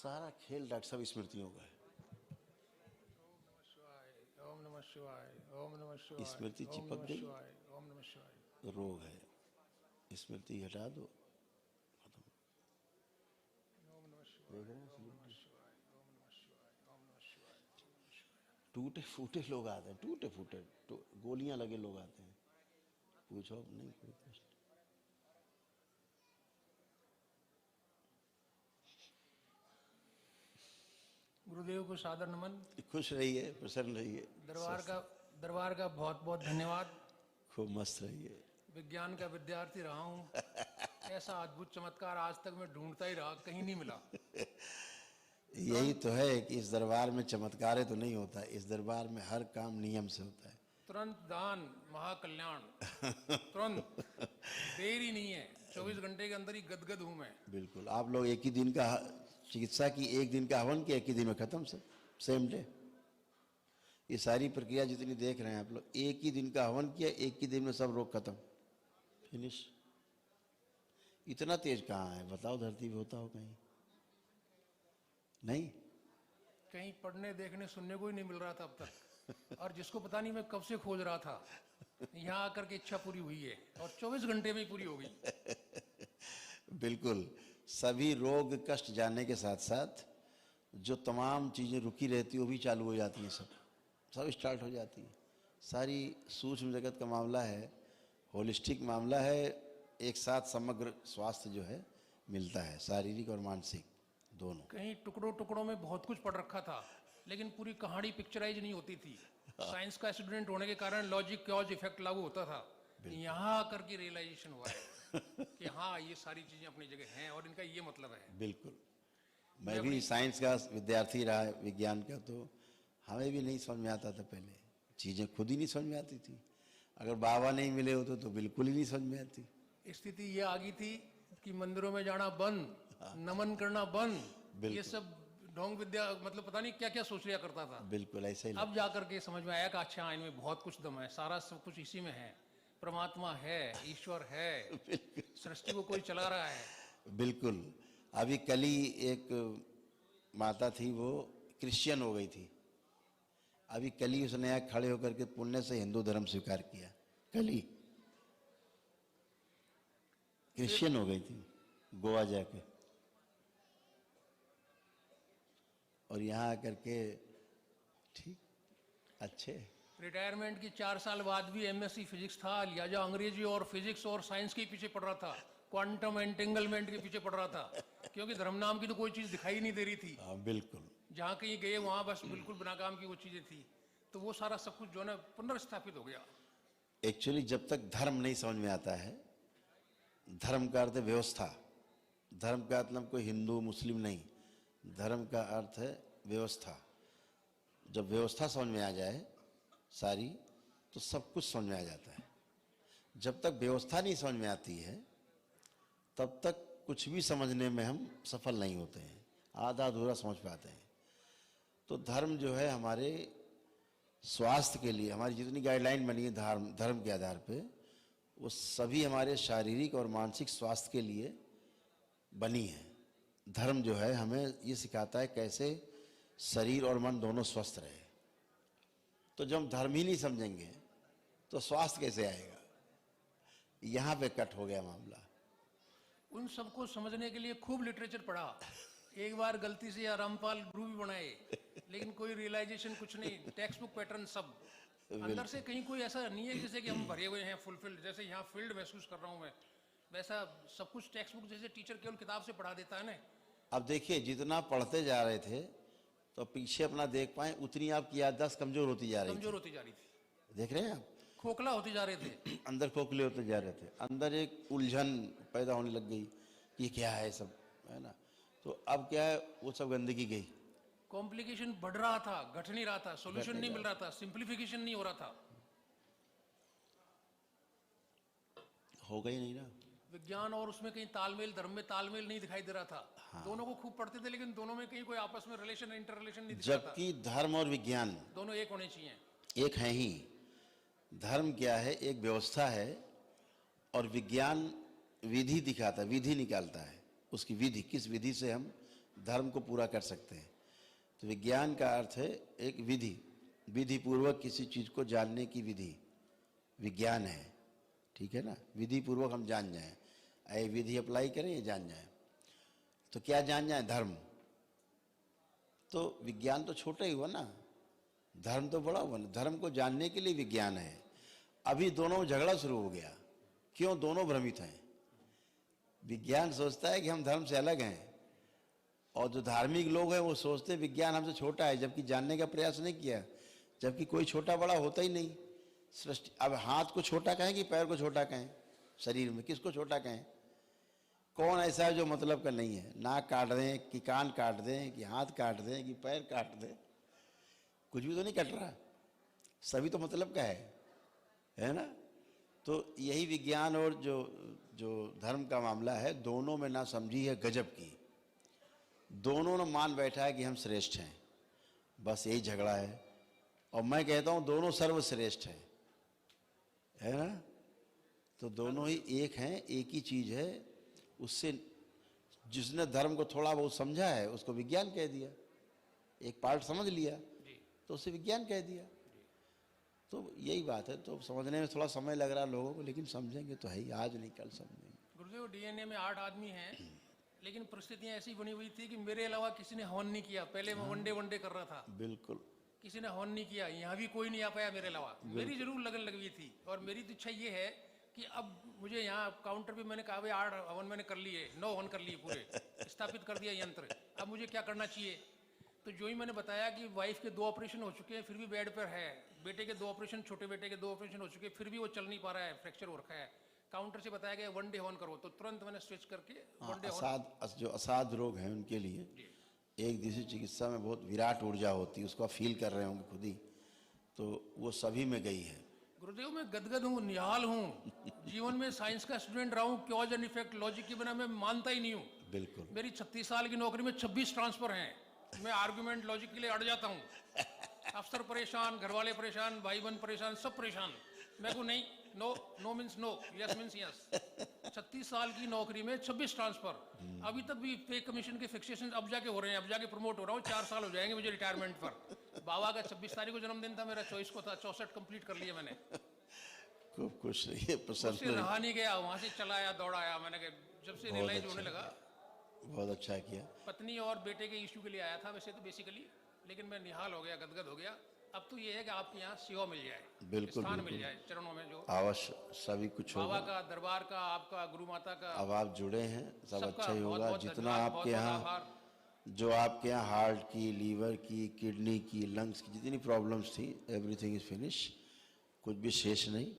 सारा खेल डॉक्टर साहब स्मृतियों का है। ओम नमः शिवाय, ओम नमः शिवाय, स्मृति ओम चिपक नमः गई, शिवाय, ओम नमः शिवाय। रोग है, स्मृति हटा दो, खत्म। ओम नमः शिवाय, देख रहे हैं ओम नमः स्मृति? शिवाय, ओम नमः शिवाय, ओम नमः शिवाय, ओम नमः शिवाय। टूटे फूटे लोग आते हैं, टूटे फूटे गोलियां लगे लोग आते हैं, पूछो नहीं कोई प्रश्न। गुरुदेव को सादर नमन। खुश रहिए, प्रसन्न रहिए, दरबार का बहुत बहुत धन्यवाद। खूब मस्त रहिए। विज्ञान का विद्यार्थी रहा हूँ, ऐसा अद्भुत चमत्कार आज तक मैं ढूंढता ही रहा, कहीं नहीं मिला। यही तो है कि इस दरबार में चमत्कार तो नहीं होता, इस दरबार में हर काम नियम से होता है। तुरंत दान महाकल्याण, तुरंत, देरी नहीं है, 24 घंटे के अंदर ही गदगद हूं मैं। बिल्कुल, आप लोग एक ही दिन का चिकित्सा की, एक दिन का हवन किया, एक ही दिन में खत्म, सब सेम डे। ये सारी प्रक्रिया जितनी देख रहे हैं आप लोग, एक ही दिन का हवन किया, एक ही दिन में सब रोग खत्म, फिनिश। इतना तेज कहाँ है बताओ, धरती पे होता हो कहीं? नहीं, कहीं पढ़ने देखने सुनने को ही नहीं मिल रहा था अब तक, और जिसको पता नहीं मैं कब से खोज रहा था, यहाँ आकर के इच्छा पूरी हुई है और 24 घंटे में ही पूरी हो गई। बिल्कुल। सभी रोग कष्ट जानने के साथ साथ जो तमाम चीज़ें रुकी रहती वो भी चालू हो जाती हैं, सब स्टार्ट हो जाती है। सारी सूक्ष्म जगत का मामला है, होलिस्टिक मामला है, एक साथ समग्र स्वास्थ्य जो है मिलता है, शारीरिक और मानसिक दोनों। कहीं टुकड़ों टुकड़ों में बहुत कुछ पढ़ रखा था, लेकिन पूरी कहानी पिक्चराइज नहीं होती थी। साइंस का स्टूडेंट होने के कारण लॉजिक कॉज इफेक्ट लागू होता था। यहाँ आकर के रियलाइजेशन हुआ है कि हाँ, ये सारी चीजें अपनी जगह हैं और इनका ये मतलब है। बिल्कुल। मैं भी साइंस का विद्यार्थी रहा, विज्ञान का, तो हमें भी नहीं समझ में आता था पहले, चीज़ें खुद ही नहीं समझ में आती थी। अगर बाबा नहीं मिले होते तो बिल्कुल ही नहीं समझ में आती। स्थिति ये आ गई थी कि मंदिरों में जाना बंद, नमन करना बंद, ये सब ढोंग विद्या, मतलब पता नहीं क्या क्या सोच लिया करता था। बिल्कुल ऐसा ही। अब जाकर के समझ में आया कि अच्छा, इनमें बहुत कुछ दम है, सारा सब कुछ इसी में है, परमात्मा है, ईश्वर है, सृष्टि को कोई चला रहा है। बिल्कुल। अभी कल ही एक माता थी, वो क्रिश्चियन हो गई थी। अभी कल ही उसने यहाँ खड़े होकर के पुण्य से हिंदू धर्म स्वीकार किया, कल ही क्रिश्चियन हो गई थी गोवा जाके, और यहाँ आकर के ठीक अच्छे। रिटायरमेंट की 4 साल बाद भी एमएससी फिजिक्स था, लिहाजा अंग्रेजी और फिजिक्स और साइंस के पीछे पढ़ रहा था, क्वांटम एंटेंगलमेंट के पीछे पढ़ रहा था, क्योंकि धर्म नाम की तो कोई चीज दिखाई नहीं दे रही थी। बिल्कुल। जहाँ कहीं गए वहां बस बिल्कुल बिना काम की वो चीजें थी, तो वो सारा सब कुछ जो है पुनर्स्थापित हो गया। एक्चुअली जब तक धर्म नहीं समझ में आता है, धर्म का अर्थ है व्यवस्था, धर्म का मतलब कोई हिंदू मुस्लिम नहीं, धर्म का अर्थ है व्यवस्था। जब व्यवस्था समझ में आ जाए सारी, तो सब कुछ समझ में आ जाता है। जब तक व्यवस्था नहीं समझ में आती है तब तक कुछ भी समझने में हम सफल नहीं होते हैं, आधा अधूरा समझ पाते हैं। तो धर्म जो है हमारे स्वास्थ्य के लिए, हमारी जितनी गाइडलाइन बनी है धर्म के आधार पे, वो सभी हमारे शारीरिक और मानसिक स्वास्थ्य के लिए बनी है। धर्म जो है हमें ये सिखाता है कैसे शरीर और मन दोनों स्वस्थ रहे। तो जब हम धर्म ही नहीं समझेंगे तो स्वास्थ्य कैसे आएगा? यहाँ पे कट हो गया मामला। उन सबको समझने के लिए खूब लिटरेचर पढ़ा, एक बार गलती से या रामपाल गुरु भी बनाए, लेकिन कोई रियलाइजेशन कुछ नहीं, टेक्स्ट बुक पैटर्न सब अंदर से। कहीं कोई ऐसा नहीं है जैसे कि हम भरे हुए हैं फुलफिल्ड, जैसे यहाँ फील्ड महसूस कर रहा हूँ मैं, वैसा सब कुछ टेक्स्ट बुक जैसे टीचर केवल किताब से पढ़ा देता है ना। अब देखिए, जितना पढ़ते जा रहे थे तो पीछे अपना देख पाए, उतनी आपकी याददाश्त कमजोर होती जा रही थी। देख रहे हैं आप, खोखला होते जा रहे थे, अंदर खोखले होते जा रहे थे, अंदर एक उलझन पैदा होने लग गई, ये क्या है सब, है ना। तो अब क्या है, वो सब गंदगी गई, कॉम्प्लिकेशन बढ़ रहा था, घट नहीं रहा था, सॉल्यूशन नहीं मिल रहा था, सिंप्लीफिकेशन नहीं हो रहा था। होगा ही नहीं ना। विज्ञान और उसमें कहीं तालमेल, धर्म में तालमेल नहीं दिखाई दे रहा था। हाँ। दोनों को खूब पढ़ते थे, लेकिन दोनों में कहीं कोई आपस में रिलेशन, इंटर रिलेशन नहीं दिख रहा था। जबकि धर्म और विज्ञान दोनों एक होने चाहिए, एक है ही। धर्म क्या है, एक व्यवस्था है, और विज्ञान विधि दिखाता है, विधि निकालता है, उसकी विधि, किस विधि से हम धर्म को पूरा कर सकते हैं। तो विज्ञान का अर्थ है एक विधि, विधि पूर्वक किसी चीज को जानने की विधि विज्ञान है, ठीक है ना। विधि पूर्वक हम जान जाएं, ये विधि अप्लाई करें, ये जान जाएं। तो क्या जान जाएं? धर्म। तो विज्ञान तो छोटा ही हुआ ना, धर्म तो बड़ा हुआ ना। धर्म को जानने के लिए विज्ञान है। अभी दोनों में झगड़ा शुरू हो गया। क्यों? दोनों भ्रमित हैं। विज्ञान सोचता है कि हम धर्म से अलग हैं, और जो धार्मिक लोग हैं वो सोचते हैं विज्ञान हमसे छोटा है, जबकि जानने का प्रयास नहीं किया। जबकि कोई छोटा बड़ा होता ही नहीं सृष्टि। अब हाथ को छोटा कहें कि पैर को छोटा कहें? शरीर में किसको छोटा कहें? कौन ऐसा है जो मतलब का नहीं है? नाक काट दें कि कान काट दें कि हाथ काट दें कि पैर काट दें, कुछ भी तो नहीं कट रहा, सभी तो मतलब का है ना। तो यही विज्ञान और जो धर्म का मामला है, दोनों में ना समझी है गजब की। दोनों ने मान बैठा है कि हम श्रेष्ठ हैं, बस यही झगड़ा है। और मैं कहता हूं दोनों सर्वश्रेष्ठ हैं, है ना। तो दोनों ही एक हैं, एक ही चीज है। उससे जिसने धर्म को थोड़ा बहुत समझा है उसको विज्ञान कह दिया, एक पार्ट समझ लिया तो उसे विज्ञान कह दिया। तो यही बात है। तो समझने में थोड़ा समय लग रहा है लोगों को, लेकिन समझेंगे तो है ही, आज नहीं कल समझेंगे। गुरुदेव, डीएनए में 8 आदमी हैं, लेकिन परिस्थितियां ऐसी बनी हुई थी कि मेरे अलावा किसी ने हवन नहीं किया। पहले मैं वनडे कर रहा था, बिल्कुल किसी ने हवन नहीं किया। यहाँ भी कोई नहीं आ पाया मेरे अलावा। मेरी जरूर लगन लगी हुई थी, और मेरी तो इच्छा ये है कि अब मुझे यहाँ काउंटर पे मैंने कहा भाई 8 हवन मैंने कर लिए, 9 हवन कर लिए पूरे, स्थापित कर दिया यंत्र, अब मुझे क्या करना चाहिए। तो जो ही मैंने बताया कि वाइफ के 2 ऑपरेशन हो चुके हैं, फिर भी बेड पर है, बेटे के 2 ऑपरेशन, छोटे बेटे के 2 ऑपरेशन हो चुके हैं, फिर भी वो चल नहीं पा रहा है, फ्रैक्चर हो रखा है। काउंटर से बताया गया 1 डे हवन करो, तो तुरंत मैंने स्विच करके 1 डे हवन। जो असाध रोग हैं उनके लिए एक दिवसीय चिकित्सा में बहुत विराट ऊर्जा होती है, उसको आप फील कर रहे होंगे खुद ही, तो वो सभी में गई है। गुरुदेव, मैं गदगद हूँ, निहाल हूँ। जीवन में साइंस का स्टूडेंट रहा हूँ, कॉज एंड इफेक्ट लॉजिक के बिना मैं मानता ही नहीं हूँ। बिल्कुल। मेरी 36 साल की नौकरी में 26 ट्रांसफर हैं। मैं आर्गुमेंट लॉजिक के लिए अड़ जाता हूँ। अफसर परेशान, घर वाले परेशान, भाई बहन परेशान, सब परेशान। मैं को नहीं, no means no, yes means yes. 36 साल की नौकरी में 26 ट्रांसफर, अभी तक भी पे कमीशन के फिक्सेशन अब जाके हो रहे हैं, अब जाके प्रमोट हो रहा हूँ। 4 साल हो जाएंगे मुझे रिटायरमेंट पर। बाबा का 26 तारीख को जन्मदिन था, मेरा 24 को था, 64 कंप्लीट कर लिया मैंने। खूब खुश रहिए, प्रसन्न उससे रहा नहीं गया, वहां से चला आया, दौड़ा आया। मैंने जब से रियलाइज होने लगा, बहुत अच्छा किया। पत्नी और बेटे के इश्यू के लिए आया था वैसे तो बेसिकली, लेकिन मैं निहाल हो गया, गदगद हो गया। अब तो ये है कि आपके यहाँ सेवा मिल जाए, बिल्कुल स्थान बिल्कुल मिल जाए चरणों में, जो अवश्य सभी कुछ बाबा होगा। का, दरबार का, आपका, गुरु माता का। अब आप जुड़े हैं, सब सबका अच्छा ही बहुत होगा। बहुत जितना धन्यवाद, आपके बहुत बहुत यहाँ, आभार। जो आपके यहाँ हार्ट की, लीवर की, किडनी की, लंग्स की जितनी प्रॉब्लम्स थी, एवरीथिंग इज फिनिश, कुछ भी शेष नहीं।